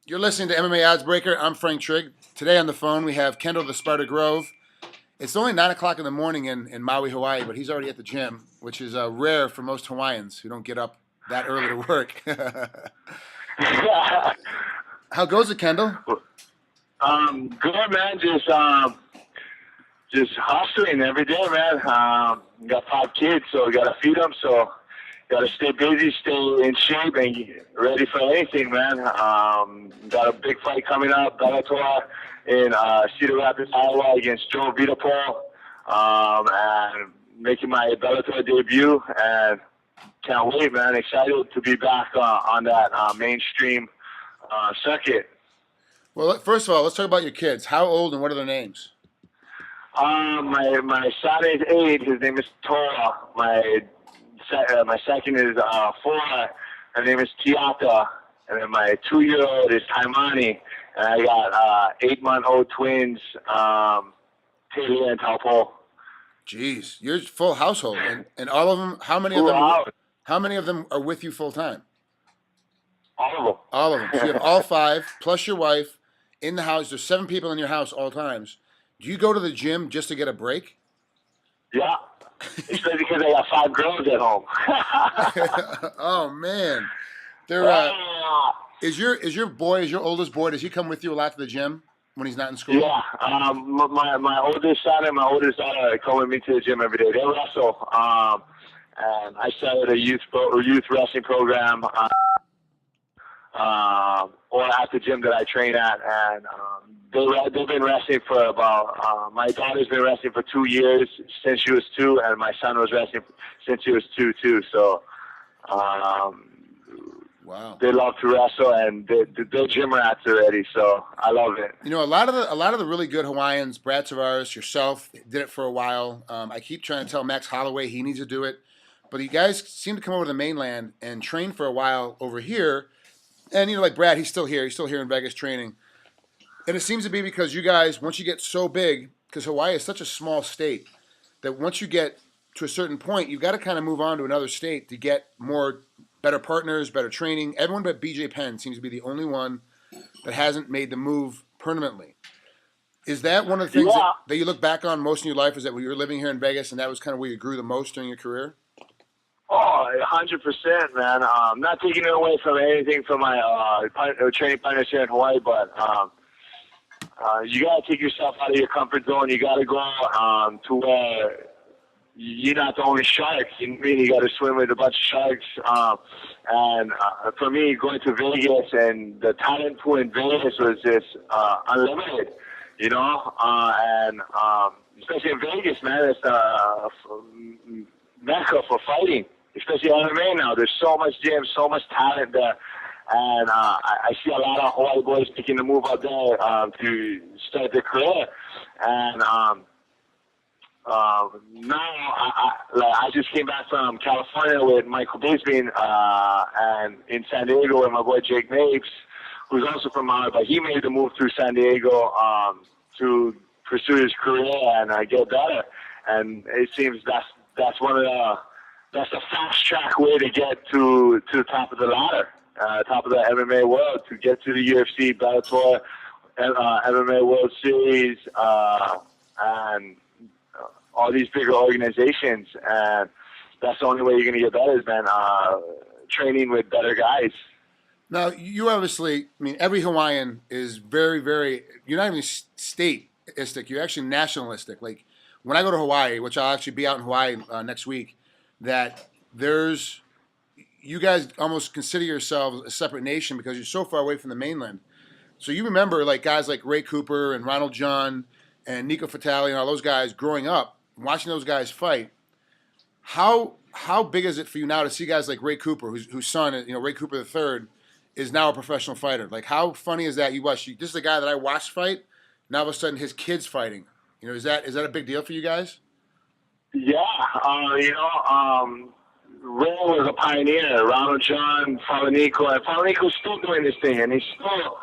You're listening to MMA Oddsbreaker. I'm Frank Trigg. Today on the phone we have Kendall the Sparta Grove. It's only 9 o'clock in the morning in Maui, Hawaii, but he's already at the gym, which is rare for most Hawaiians who don't get up that early to work. How goes it, Kendall? Good man. Just hustling every day, man. Got 5 kids, so gotta feed them. So gotta stay busy, stay in shape, and get ready for anything, man. Got a big fight coming up, Bellator in Cedar Rapids, Iowa, against Joe Vedepo, and making my Bellator debut. And can't wait, man. Excited to be back on that mainstream circuit. Well, first of all, let's talk about your kids. How old and what are their names? My son is 8. His name is Tora. My second is 4. Her name is Tiata. And then my 2-year-old is Taimani. And I got 8-month-old twins, Taylor and Taupo. Jeez, you're full household, and all of them. How many of them? How many of them are with you full time? All of them. All of them. So you have all 5 plus your wife in the house. There's 7 people in your house all times. Do you go to the gym just to get a break? Yeah. Especially because I got 5 girls at home. Oh man, is your oldest boy? Does he come with you a lot to the gym when he's not in school? Yeah. My oldest son and my oldest daughter come with me to the gym every day. They wrestle. And I started a youth wrestling program. Or at the gym that I train at, and they've been wrestling for about. My daughter's been wrestling for 2 years since she was 2, and my son was wrestling since he was 2 too. So, wow, they love to wrestle, and they're gym rats already. So I love it. You know, a lot of the really good Hawaiians, Brad Tavares, yourself, did it for a while. I keep trying to tell Max Holloway he needs to do it, but you guys seem to come over to the mainland and train for a while over here. And, you know, like Brad, he's still here. He's still here in Vegas training. And it seems to be because you guys, once you get so big, because Hawaii is such a small state, that once you get to a certain point, you've got to kind of move on to another state to get better partners, better training. Everyone but BJ Penn seems to be the only one that hasn't made the move permanently. Is that one of the things that you look back on most in your life, is that when you were living here in Vegas and that was kind of where you grew the most during your career? Oh, 100%, man. Not taking it away from anything from my training partners here in Hawaii, but you got to take yourself out of your comfort zone. You got to go to where you're not the only shark. You got to swim with a bunch of sharks. And for me, going to Vegas, and the talent pool in Vegas was just unlimited, you know? And especially in Vegas, man, it's the mecca for fighting. Especially MMA now. There's so much gym, so much talent there. And I see a lot of Hawaii boys making the move out there to start their career. And now I just came back from California with Michael Bisping and in San Diego with my boy Jake Mapes, who's also from Maui, but he made the move through San Diego to pursue his career and get better. And it seems that's one of that's a fast track way to get to the top of the ladder, top of the MMA world, to get to the UFC, Bellator, MMA World Series, and all these bigger organizations. And that's the only way you're going to get better, is, man, training with better guys. Now, you obviously, I mean, every Hawaiian is very, very, you're not even stateistic, you're actually nationalistic. Like, when I go to Hawaii, which I'll actually be out in Hawaii next week, that you guys almost consider yourselves a separate nation because you're so far away from the mainland. So you remember like guys like Ray Cooper and Ronald John and Nico Fatale and all those guys growing up, watching those guys fight. How big is it for you now to see guys like Ray Cooper, whose son, Ray Cooper III, is now a professional fighter? Like, how funny is that? This is the guy that I watched fight. Now all of a sudden his kid's fighting. You know, is that a big deal for you guys? Yeah, Ray was a pioneer. Ronald John, Falanico, and Falanico's still doing this thing, and he's still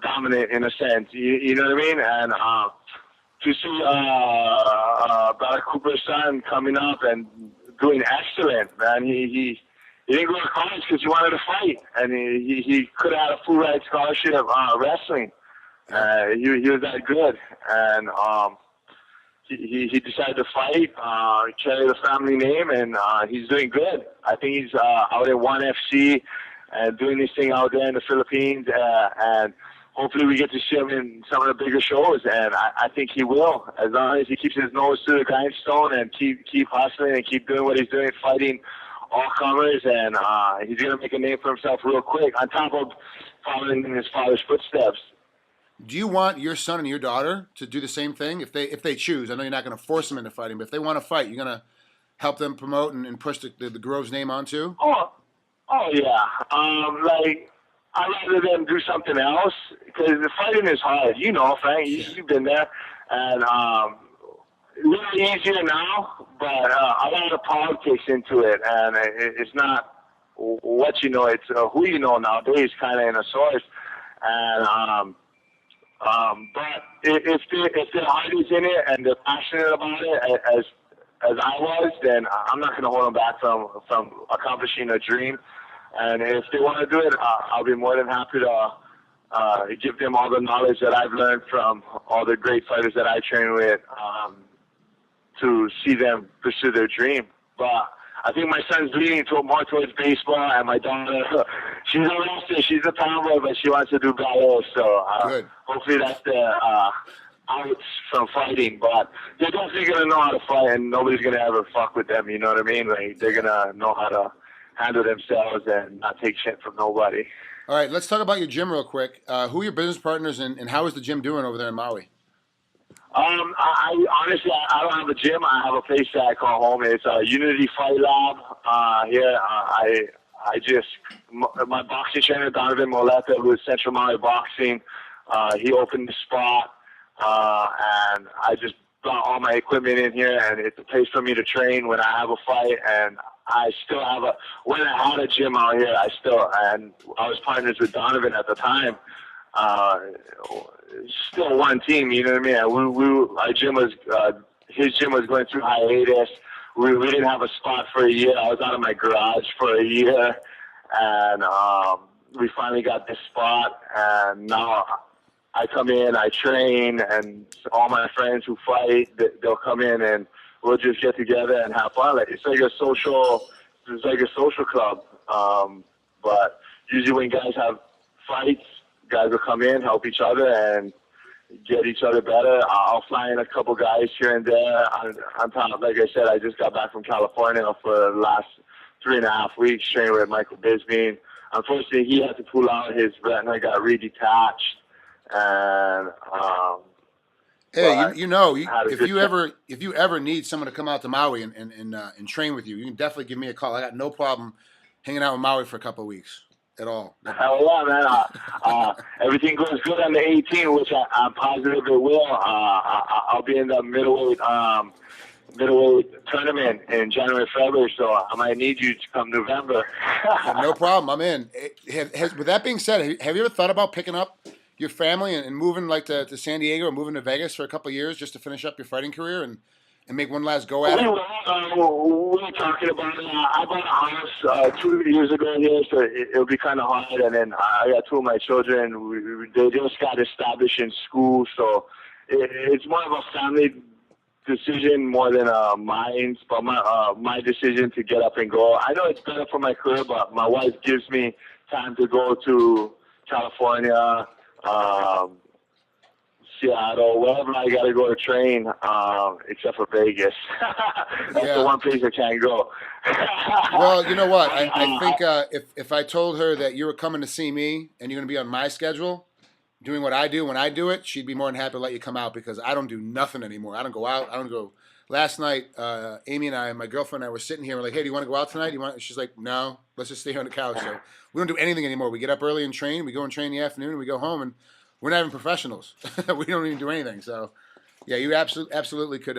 dominant in a sense. You know what I mean? And to see Bradley Cooper's son coming up and doing excellent, man. He he didn't go to college because he wanted to fight, and he could have had a full ride scholarship wrestling. He was that good, and he decided to fight, carry the family name, and he's doing good. I think he's out at 1FC and doing this thing out there in the Philippines, and hopefully we get to see him in some of the bigger shows, and I think he will, as long as he keeps his nose to the grindstone and keep hustling and keep doing what he's doing, fighting all comers, and he's going to make a name for himself real quick, on top of following in his father's footsteps. Do you want your son and your daughter to do the same thing if they choose? I know you're not going to force them into fighting, but if they want to fight, you're going to help them promote and push the Grove's name on too? Oh yeah. Like, I'd rather them do something else, because the fighting is hard. You know, Frank, you've been there, and a little easier now, but a lot of politics into it, and it's not what you know, it's who you know nowadays, kind of in a source, and but if their heart is in it and they're passionate about it, as I was, then I'm not going to hold them back from accomplishing a dream. And if they want to do it, I'll be more than happy to give them all the knowledge that I've learned from all the great fighters that I train with, to see them pursue their dream. But I think my son's leaning more towards baseball, and my daughter, she's a wrestler, she's a tomboy, but she wants to do ballet. So hopefully that's the outs from fighting. But they're definitely going to know how to fight, and nobody's going to ever fuck with them. You know what I mean? Like, they're going to know how to handle themselves and not take shit from nobody. All right, let's talk about your gym real quick. Who are your business partners, and how is the gym doing over there in Maui? I honestly, I don't have a gym. I have a place that I call home. It's Unity Fight Lab. Here, my boxing trainer, Donovan Moleta, who is Central Maui Boxing, he opened the spot, and I just brought all my equipment in here, and it's a place for me to train when I have a fight. And I still have when I had a gym out here, and I was partners with Donovan at the time. Still one team, you know what I mean? Our gym was, his gym was going through hiatus. We didn't have a spot for a year. I was out of my garage for a year, and we finally got this spot, and now I come in, I train, and all my friends who fight, they'll come in, and we'll just get together and have fun. It's like a social club. But usually when guys have fights, guys will come in, help each other, and get each other better. I'll fly in a couple guys here and there. On top, like I said, I just got back from California for the last 3.5 weeks training with Michael Bisbee. Unfortunately, he had to pull out. His retina got redetached, and hey, if you ever need someone to come out to Maui and train with you, you can definitely give me a call. I got no problem hanging out with Maui for a couple of weeks at all. Hell yeah, man. Everything goes good on the 18th, which I'm positive it will. I'll be in the middleweight tournament in January, February, so I might need you to come November. No problem. I'm in. With that being said, have you ever thought about picking up your family and moving to San Diego or moving to Vegas for a couple of years just to finish up your fighting career and make one last go at it? We were talking about it. I bought a house 2 years ago here, so it'll be kind of hard. And then I got 2 of my children. They just got established in school, so it's more of a family decision more than mine. But my decision to get up and go. I know it's better for my career, but my wife gives me time to go to California, Seattle, wherever I got to go to train, except for Vegas. That's the one place I can't go. Well, you know what? I think if I told her that you were coming to see me and you're going to be on my schedule, doing what I do when I do it, she'd be more than happy to let you come out because I don't do nothing anymore. I don't go out. I don't go. Last night, Amy and I, my girlfriend and I were sitting here. We're like, hey, do you want to go out tonight? She's like, no, let's just stay here on the couch. So we don't do anything anymore. We get up early and train. We go and train in the afternoon, and we go home, and we're not even professionals. We don't even do anything. So, yeah, you absolutely could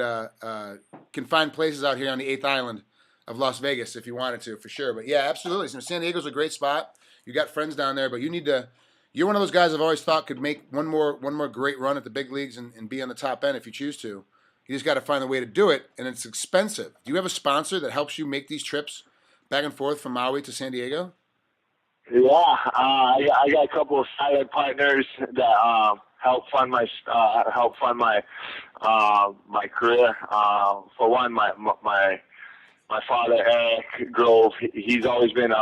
can find places out here on the 8th Island of Las Vegas if you wanted to, for sure. But, yeah, absolutely. So San Diego's a great spot. You got friends down there, but you need to – you're one of those guys I've always thought could make one more great run at the big leagues and be on the top end if you choose to. You just got to find a way to do it, and it's expensive. Do you have a sponsor that helps you make these trips back and forth from Maui to San Diego? Yeah, I got a couple of silent partners that help fund my career. For one, my father, Eric Grove, he's always been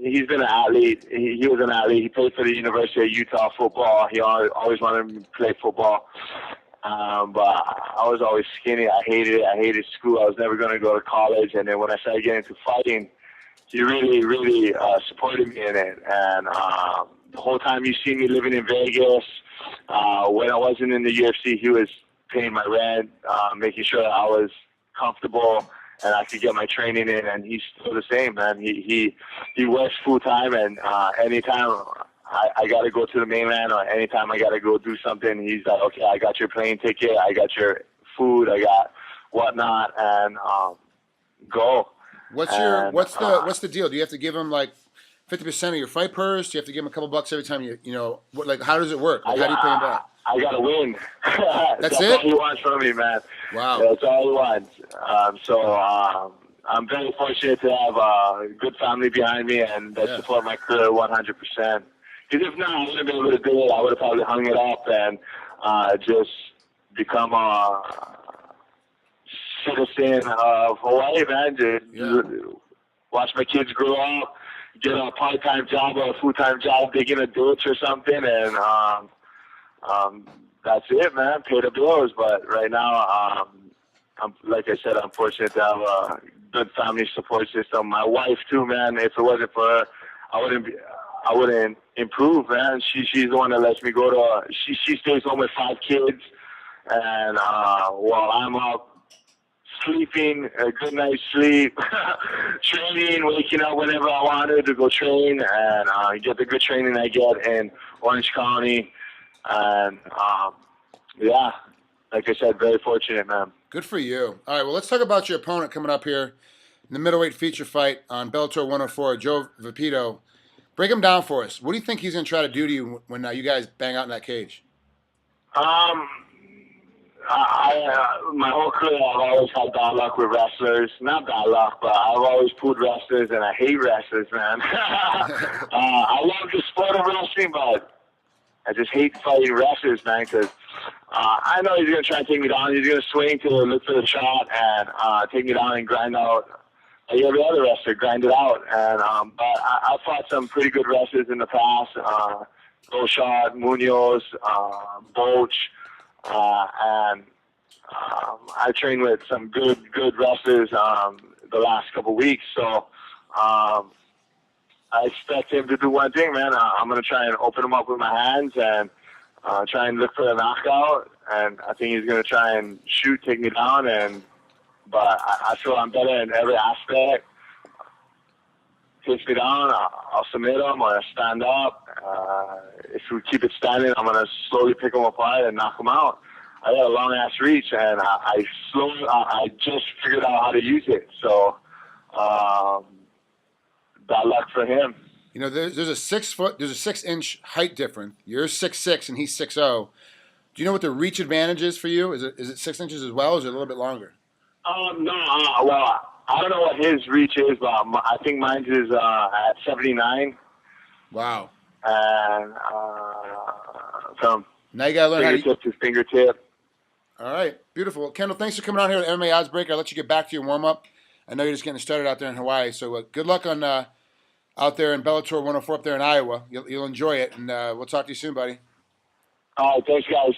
he's been an athlete. He was an athlete. He played for the University of Utah football. He always wanted me to play football. But I was always skinny. I hated it. I hated school. I was never going to go to college. And then when I started getting into fighting, he really supported me in it. And the whole time you see me living in Vegas, when I wasn't in the UFC, he was paying my rent, making sure that I was comfortable and I could get my training in. And he's still the same, man. He works full time, and anytime I got to go to the mainland or anytime I got to go do something, he's like, okay, I got your plane ticket, I got your food, I got whatnot, and go. What's the deal? Do you have to give him like 50% of your fight purse? Do you have to give him a couple bucks every time how does it work? Like, how do you pay him back? I got to win. That's it? All he wants from me, man. Wow. That's all he wants. I'm very fortunate to have a good family behind me and that support my career 100%. Because if not, I wouldn't have been able to do it. I would have probably hung it up and just become a citizen of Hawaii, man. Just watch my kids grow up, get a part-time job or a full-time job, digging a ditch or something, and that's it, man. Pay the bills. But right now, like I said, I'm fortunate to have a good family support system. My wife too, man. If it wasn't for her, I wouldn't improve, man. She's the one that lets me go to. She stays home with 5 kids, and while I'm up sleeping, a good night's sleep, training, waking up whenever I wanted to go train, and get the good training I get in Orange County, and like I said, very fortunate, man. Good for you. All right, well, let's talk about your opponent coming up here in the middleweight feature fight on Bellator 104, Joe Vedepo. Break him down for us. What do you think he's going to try to do to you when you guys bang out in that cage? My whole career, I've always had bad luck with wrestlers. Not bad luck, but I've always pulled wrestlers, and I hate wrestlers, man. I love the sport of wrestling, but I just hate fighting wrestlers, man, because I know he's going to try and take me down. He's going to swing to look for the shot and take me down and grind out. Like every other wrestler, grind it out. And but I fought some pretty good wrestlers in the past. Shot, Munoz, Boch, and I trained with some good wrestlers the last couple of weeks. So I expect him to do one thing, man. I'm going to try and open him up with my hands and try and look for a knockout. And I think he's going to try and take me down. But I feel I'm better in every aspect. Takes me down, I'll submit him or stand up. If we keep it standing, I'm going to slowly pick him apart and knock him out. I got a long-ass reach, and I just figured out how to use it. So bad luck for him. You know, there's a 6-inch height difference. You're 6'6" and he's 6'0". Do you know what the reach advantage is for you? Is it 6 inches as well, or is it a little bit longer? No. Well, I don't know what his reach is, but I think mine is at 79. Wow. And from now you gotta learn fingertip to fingertip. All right, beautiful. Kendall, thanks for coming on here with MMA Oddsbreaker. I'll let you get back to your warm-up. I know you're just getting started out there in Hawaii, so good luck on out there in Bellator 104 up there in Iowa. You'll enjoy it, and we'll talk to you soon, buddy. All right, thanks, guys.